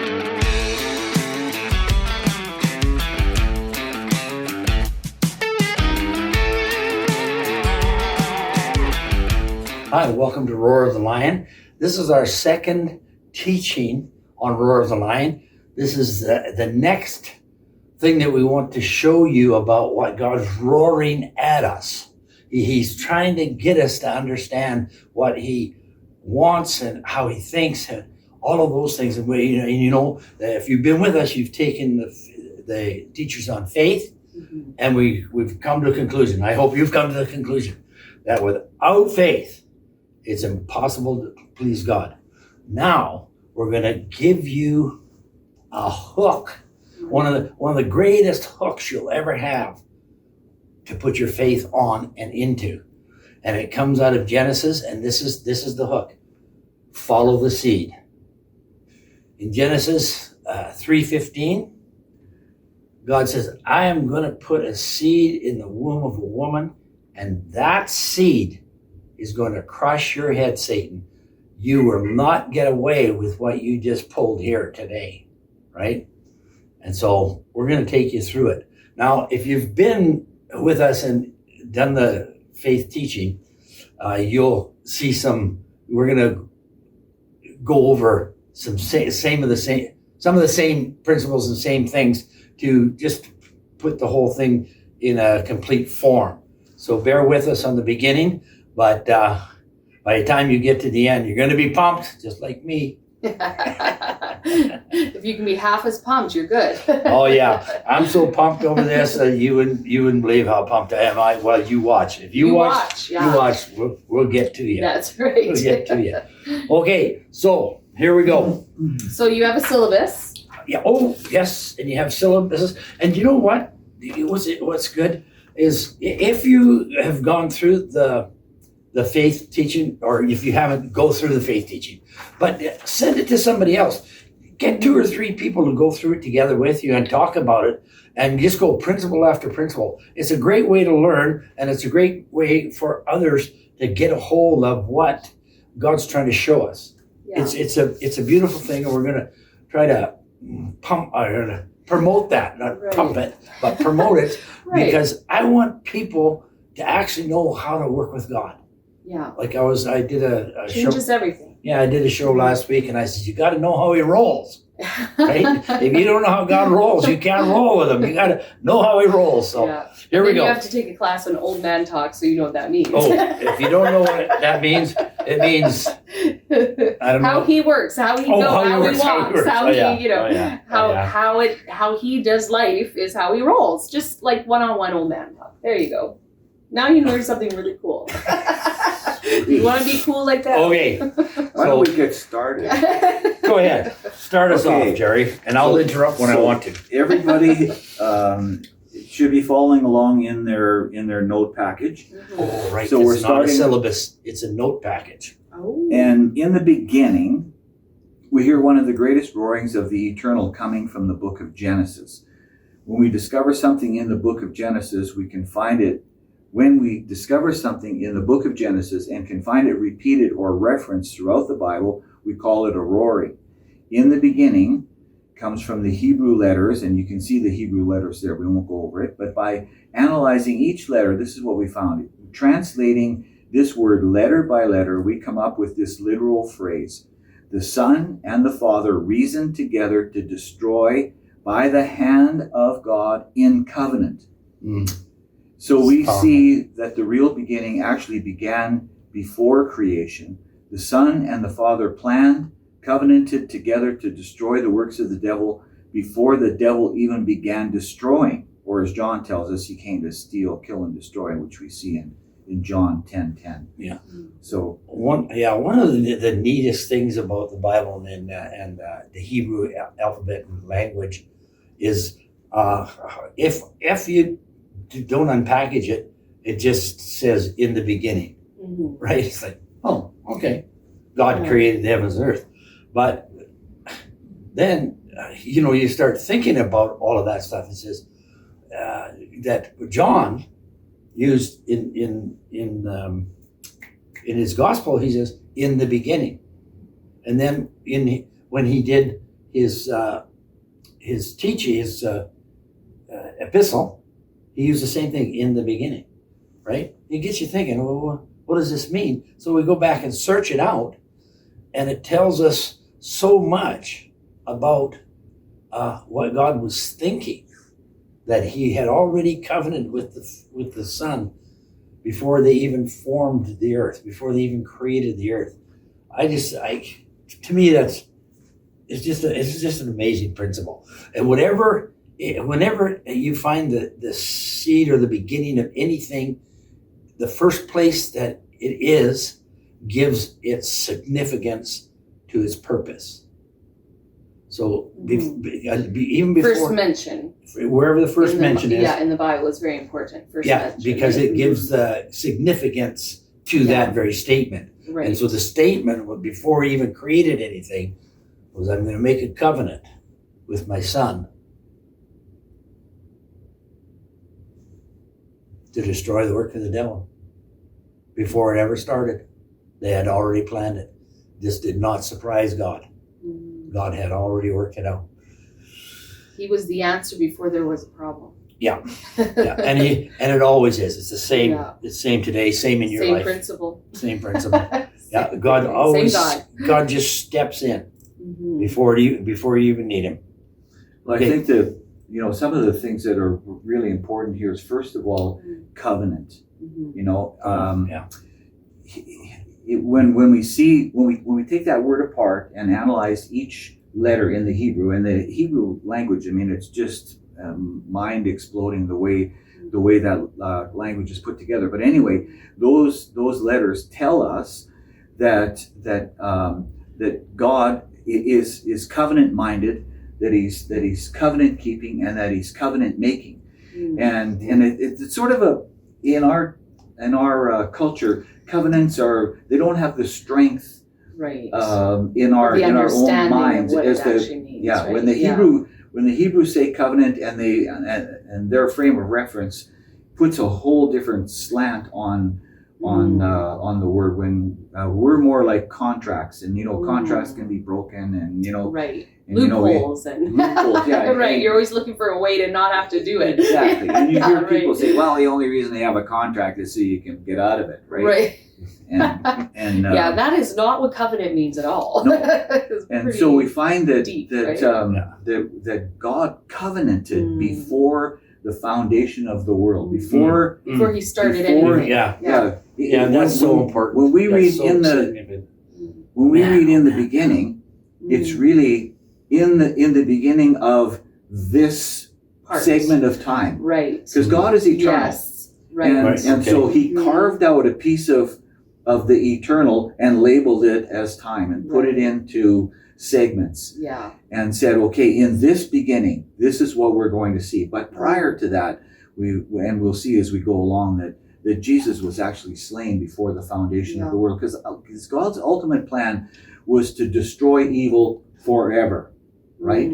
Hi, welcome to Roar of the Lion. This is our second teaching on Roar of the Lion. This is the next thing that we want to show you about what God's roaring at us. He's trying to get us to understand what he wants and how he thinks and all of those things. And if you've been with us, you've taken the teachers on faith, and we've come to a conclusion. I hope you've come to the conclusion that without faith, it's impossible to please God. Now we're going to give you a hook, one of the greatest hooks you'll ever have to put your faith on and into, and it comes out of Genesis. And this is the hook: follow the seed. In Genesis 3:15, God says, "I am going to put a seed in the womb of a woman, and that seed is going to crush your head, Satan. You will not get away with what you just pulled here today," right? And so we're going to take you through it. Now, if you've been with us and done the faith teaching, you'll see we're going to go over some of the same principles and same things to just put the whole thing in a complete form. So bear with us on the beginning. But by the time you get to the end, you're going to be pumped, just like me. If you can be half as pumped, you're good. Oh yeah, I'm so pumped over this that you wouldn't believe how pumped I am. Well, you watch. If you watch, we'll get to you. That's right. We'll get to you. Okay, so here we go. So you have a syllabus. Yeah. Oh yes, and you have syllabuses. And you know what? What's good is if you have gone through the faith teaching, or if you haven't, go through the faith teaching, but send it to somebody else. Get 2 or 3 people to go through it together with you and talk about it, and just go principle after principle. It's a great way to learn, and it's a great way for others to get a hold of what God's trying to show us. Yeah. It's a beautiful thing, and we're going to try to promote that, not pump it, but promote it, because I want people to actually know how to work with God. Yeah. Like I did a show. Changes everything. Yeah, I did a show last week, and I said, you got to know how he rolls, right? If you don't know how God rolls, you can't roll with him. You got to know how he rolls. So here we go. You have to take a class on old man talk, so you know what that means. Oh, if you don't know what that means, it means I don't know how he works, how he walks, how he does life is how he rolls. Just like one-on-one old man talk. There you go. Now you learned something really cool. You want to be cool like that? Okay. Why don't we get started? Go ahead. Start us off, Jerry, and I'll interrupt when I want to. Everybody should be following along in their note package. Oh, right. So it's not a syllabus. It's a note package. Oh. And in the beginning, we hear one of the greatest roarings of the eternal coming from the book of Genesis. When we discover something in the book of Genesis, we can find it. When we discover something in the book of Genesis and can find it repeated or referenced throughout the Bible, we call it a roaring. In the beginning comes from the Hebrew letters, and you can see the Hebrew letters there. We won't go over it. But by analyzing each letter, this is what we found. Translating this word letter by letter, we come up with this literal phrase. The Son and the Father reasoned together to destroy by the hand of God in covenant. So we see that the real beginning actually began before creation. The Son and the Father planned, covenanted together to destroy the works of the devil before the devil even began destroying. Or as John tells us, he came to steal, kill, and destroy, which we see in John 10:10. Yeah. So one of the neatest things about the Bible and the Hebrew alphabet and language is if you don't unpackage it, it just says in the beginning, right? It's like, oh, okay. God created the heavens and earth. But then, you start thinking about all of that stuff. It says that John used in his gospel, he says, in the beginning. And then when he did his teaching, his epistle, he used the same thing in the beginning, right? It gets you thinking, well, what does this mean? So we go back and search it out, and it tells us so much about what God was thinking, that he had already covenanted with the Son before they even formed the earth, before they even created the earth. To me, it's just an amazing principle. And whenever you find the seed or the beginning of anything, the first place that it is gives its significance to its purpose. So even before first mention, wherever the first mention is, in the Bible is very important. First mention, because it gives the significance to that very statement. Right. And so the statement, before he even created anything, was, I'm going to make a covenant with my Son to destroy the work of the devil. Before it ever started, they had already planned it. This did not surprise God. God had already worked it out. He was the answer before there was a problem. Yeah. And it always is. It's the same. Yeah. It's same today. Same in your life. Same principle. Yeah. God always. God just steps in before you even need him. Well, I think that some of the things that are really important here is, first of all, covenant. When we take that word apart and analyze each letter in the Hebrew, and the Hebrew language, it's just mind exploding the way that language is put together. But anyway, those letters tell us that God is covenant minded, that he's covenant keeping, and that he's covenant making. And it's sort of in our culture, covenants they don't have the strength right in our own minds as the when the Hebrews say covenant, and their frame of reference puts a whole different slant on the word, when we're more like contracts, and contracts can be broken, and right. And, loopholes, loopholes, yeah. Right, you're always looking for a way to not have to do it. Exactly. And you hear people right. say, well, the only reason they have a contract is so you can get out of it, right? Right. And yeah, that is not what covenant means at all. No. And so we find that deep, that God covenanted before the foundation of the world, before he started anything. And that's so important. When we read in the beginning, it's really in the beginning of this segment of time, right? Because God is eternal, yes, right. And so He carved out a piece of the eternal and labeled it as time, and put it into segments, and said, okay, in this beginning, this is what we're going to see. But prior to that, we'll see as we go along that Jesus was actually slain before the foundation of the world, because God's ultimate plan was to destroy evil forever, right?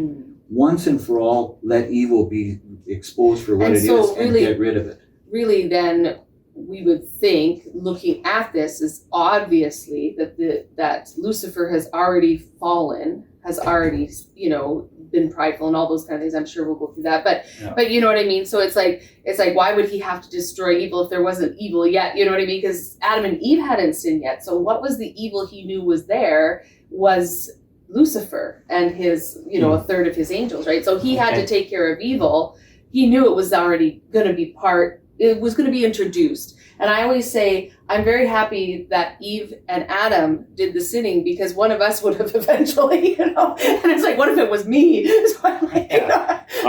Once and for all, let evil be exposed for what it is, and get rid of it. Really, then we would think, looking at this, is obviously that Lucifer has already fallen, has already been prideful and all those kind of things. I'm sure we'll go through that, but you know what I mean. So it's like why would he have to destroy evil if there wasn't evil yet? You know what I mean? Because Adam and Eve hadn't sinned yet. So what was the evil he knew was there? Was Lucifer and his a third of his angels, right? So he had to take care of evil. He knew it was already going to be it was going to be introduced. And I always say, I'm very happy that Eve and Adam did the sinning, because one of us would have eventually, and it's like, what if it was me? So I'm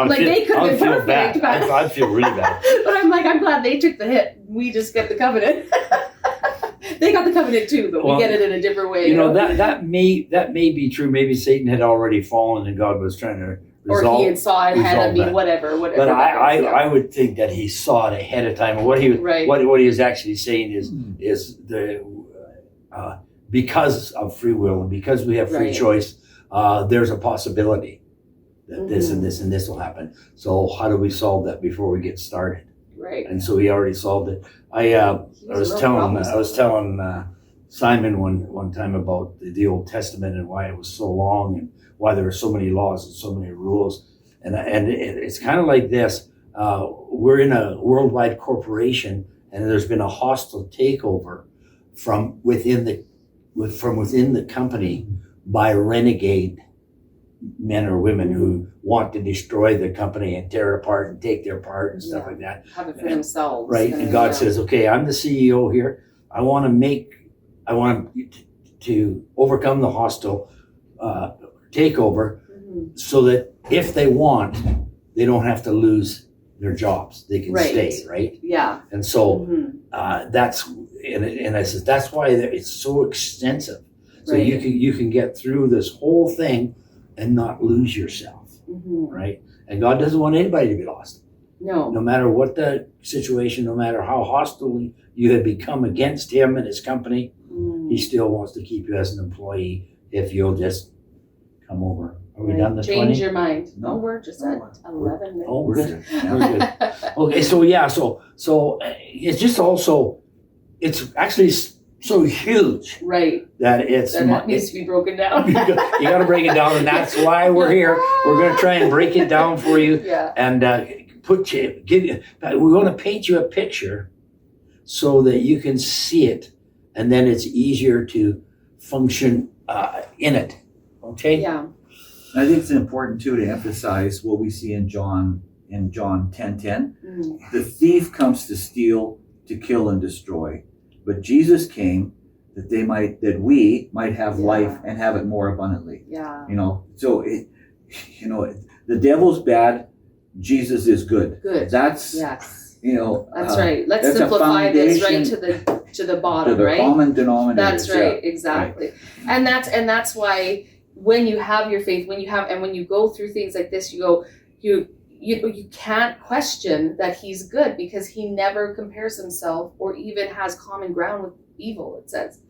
like, they could have been perfect. I'd feel really bad. But I'm like, I'm glad they took the hit. We just get the covenant. They got the covenant too, but we get it in a different way. That may be true. Maybe Satan had already fallen and God was trying to resolve, or he had saw it ahead. Whatever. But I would think that he saw it ahead of time. And what he is actually saying is because of free will and because we have free choice, there's a possibility that this and this and this will happen. So how do we solve that before we get started? Right. And so he already solved it. I was telling Simon one time about the Old Testament and why it was so long and why there were so many laws and so many rules. And it's kind of like this. We're in a worldwide corporation, and there's been a hostile takeover from within the company by renegade men or women who want to destroy the company and tear it apart and take their part and stuff like that. Have it for themselves. Right. And God says, okay, I'm the CEO here. I want to overcome the hostile takeover so that if they want, they don't have to lose their jobs. They can stay, right? Yeah. And so that's, and I said, that's why it's so extensive. So you can get through this whole thing and not lose yourself, right? And God doesn't want anybody to be lost. No. No matter what the situation, no matter how hostile you have become against him and his company, he still wants to keep you as an employee if you'll just come over. Are we done the 20? Change your mind. No, we're just at 11 minutes. Oh, we're good. We're good. Okay, so yeah, so it's just also, it's actually so huge. Right. That needs to be broken down. you got to break it down, and that's why we're here. We're going to try and break it down for you, and we're going to paint you a picture so that you can see it, and then it's easier to function in it. Okay. Yeah. I think it's important too to emphasize what we see in John 10:10. The thief comes to steal, to kill, and destroy. But Jesus came that we might have life and have it more abundantly. Yeah. So the devil's bad, Jesus is good. Good. That's yes. That's right. Let's simplify this right to the bottom, to the right? common denominator. That's right, exactly. Right. And that's why when you have your faith, when you go through things like this, you can't question that he's good, because he never compares himself or even has common ground with evil. It says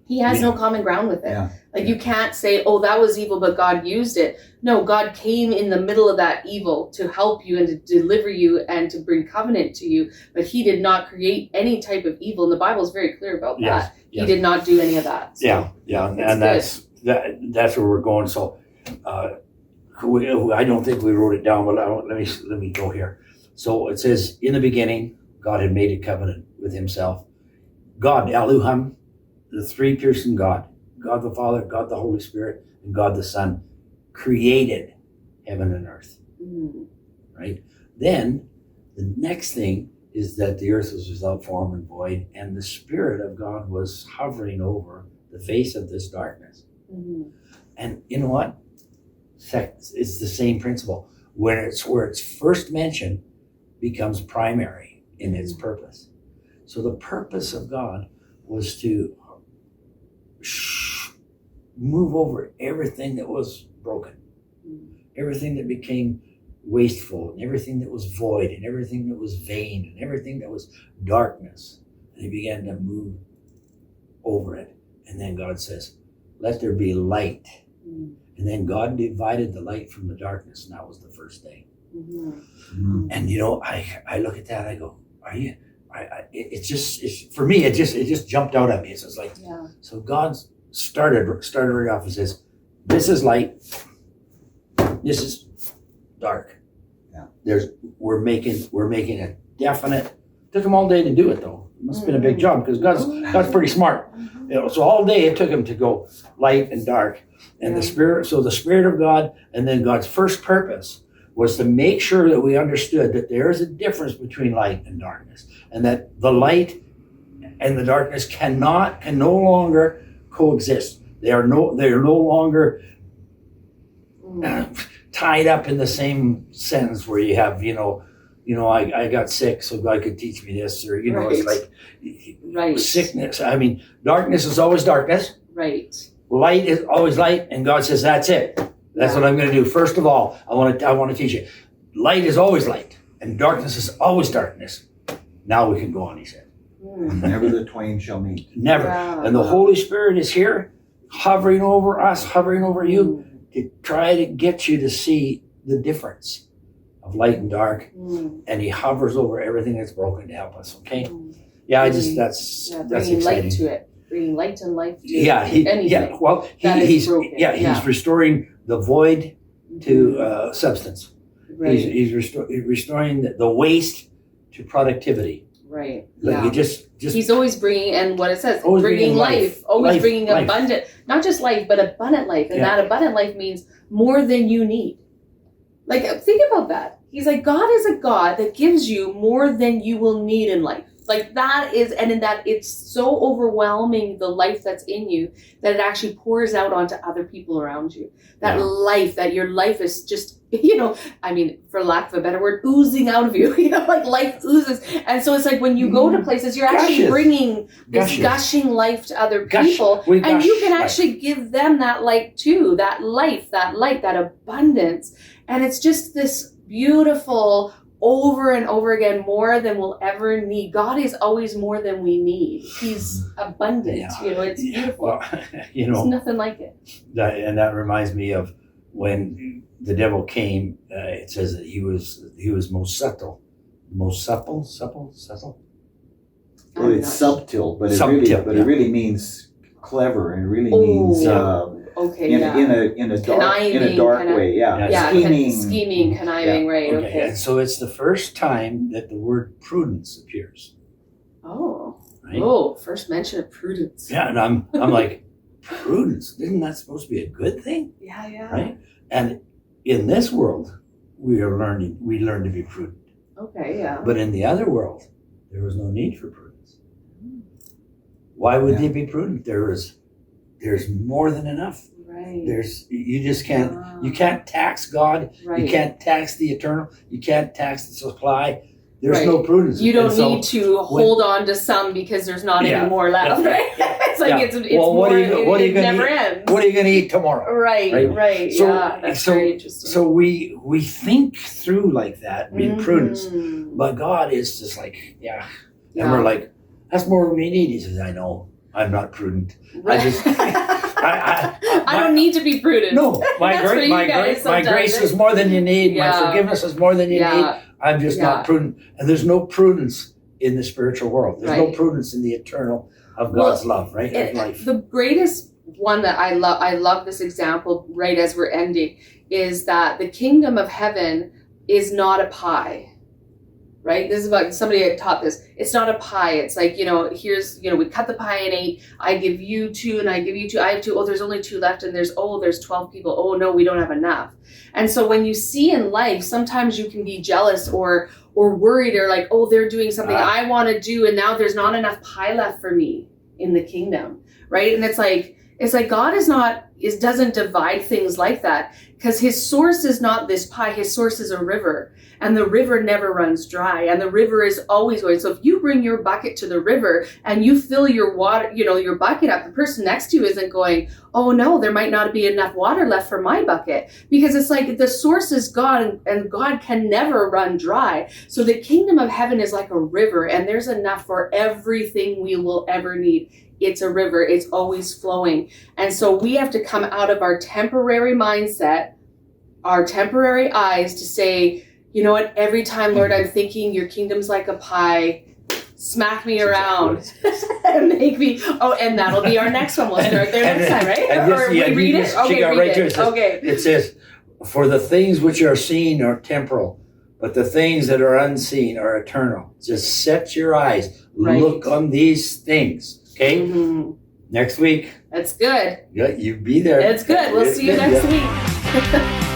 he has no common ground with it. Like you can't say, oh, that was evil, but God used it. No, God came in the middle of that evil to help you and to deliver you and to bring covenant to you. But he did not create any type of evil. And the Bible is very clear about that. He did not do any of that. So and that's where we're going. So I don't think we wrote it down, but let me go here. So it says, in the beginning, God had made a covenant with himself. God, Elohim, the three-person God, God the Father, God the Holy Spirit, and God the Son, created heaven and earth. Right? Then the next thing is that the earth was without form and void, and the Spirit of God was hovering over the face of this darkness. And you know what? It's the same principle. Where it's first mentioned becomes primary in its purpose. So the purpose of God was to move over everything that was broken, everything that became wasteful, and everything that was void, and everything that was vain, and everything that was darkness. And he began to move over it. And then God says, let there be light. And then God divided the light from the darkness, and that was the first day. And I look at that, I go, are you? For me, it just jumped out at me. It's like, so God started right off and says, this is light, this is dark. We're making a definite. Took him all day to do it though. It must have been a big job, because God's pretty smart. So all day it took him to go light and dark. And the Spirit of God, and then God's first purpose was to make sure that we understood that there is a difference between light and darkness, and that the light and the darkness can no longer coexist. They are no longer tied up in the same sentence where you have, I got sick so God could teach me this, or it's like sickness. I mean, darkness is always darkness. Right. Light is always light, and God says, that's it. That's what I'm going to do. First of all, I want to teach you. Light is always light, and darkness is always darkness. Now we can go on, he said. Never the twain shall meet. Never. And the Holy Spirit is here, hovering over us, hovering over you, to try to get you to see the difference of light and dark. And he hovers over everything that's broken to help us, okay? That's bringing exciting. light to it. bringing light and life to Yeah, anything. Well, that is he's broken. he's restoring the void to substance. Right. He's restoring the waste to productivity. Right. Like Yeah. you just He's always bringing, and what it says, Always bringing bringing life, always life, bringing life. abundant, not just life, but abundant life. And Yeah. that abundant life means more than you need. Like, think about that. He's like, God is a God that gives you more than you will need in life. Like that is, and in that it's so overwhelming, the life that's in you, that it actually pours out onto other people around you. That Yeah. life, that your life is just, I mean, for lack of a better word, oozing out of you, like life oozes. And so it's like when you go to places, you're actually Gushes. bringing this Gushes. gushing life to other Gush. people. We And gush you can life. actually give them that light too, that life, that light, that abundance. And it's just this beautiful, over and over again, more than we'll ever need. God is always more than we need. He's abundant. Yeah. It's beautiful. Well, There's nothing like it. that reminds me of when the devil came. It says that he was most subtle. Well, it's subtle, but Subtle, it really means clever, and really means Okay, in yeah. a dark Conniving, way. Yeah, Yeah, scheming. conniving, right, okay. And so it's the first time that the word prudence appears. Oh, Right? First mention of prudence. Yeah, and I'm like, prudence? Isn't that supposed to be a good thing? Yeah. Right? And in this world, we learn to be prudent. Okay, yeah. But in the other world, there was no need for prudence. Why would they be prudent? There's more than enough. Right. You just can't you can't tax God. Right. You can't tax the eternal. You can't tax the supply. There's Right. no prudence. You don't And so need to hold on to some because there's not Yeah. any more left, Yeah. right? It's like Yeah. it's Well, what more, are you- what are you it gonna never eat? ends. what are you going to eat tomorrow? Right. So- Yeah, that's very interesting. So we think through like that, being prudence. Mhm. But God is just like, yeah. Yeah. And we're like, that's more than we need. He says, I know, I'm not prudent. Right. I don't need to be prudent. No, my That's for you guys grace sometimes. is more than you need. Yeah. My forgiveness is more than you need. Yeah. I'm just Yeah. not prudent. And there's no prudence in the spiritual world. There's no Right. prudence in the eternal of God's love, right? Of And life. the greatest one that I love this example right as we're ending, is that the kingdom of heaven is not a pie. Right? This is about, somebody had taught this. It's not a pie. It's like, here's, we cut the pie in 8. I give you 2 and I give you 2. I have 2. Oh, there's only 2 left. And there's 12 people. Oh no, we don't have enough. And so when you see in life, sometimes you can be jealous or worried, or like, oh, they're doing something I want to do, and now there's not enough pie left for me in the kingdom. Right? And it's like God doesn't divide things like that, because his source is not this pie. His source is a river, and the river never runs dry, and the river is always going. So if you bring your bucket to the river and you fill your water, your bucket up, the person next to you isn't going, oh no, there might not be enough water left for my bucket, because it's like the source is God, and God can never run dry. So the kingdom of heaven is like a river, and there's enough for everything we will ever need. It's a river. It's always flowing. And so we have to come out of our temporary mindset, our temporary eyes, to say, you know what, every time, Lord, I'm thinking your kingdom's like a pie, smack me around and make me, and that'll be our next one. We'll start there next time, right? Or we read it? Okay, read it. Okay. It says, for the things which are seen are temporal, but the things that are unseen are eternal. Just set your eyes. Right. Look on these things. Okay? Mhm. Next week. That's good. Yeah, you be there. It's good. We'll see you next week.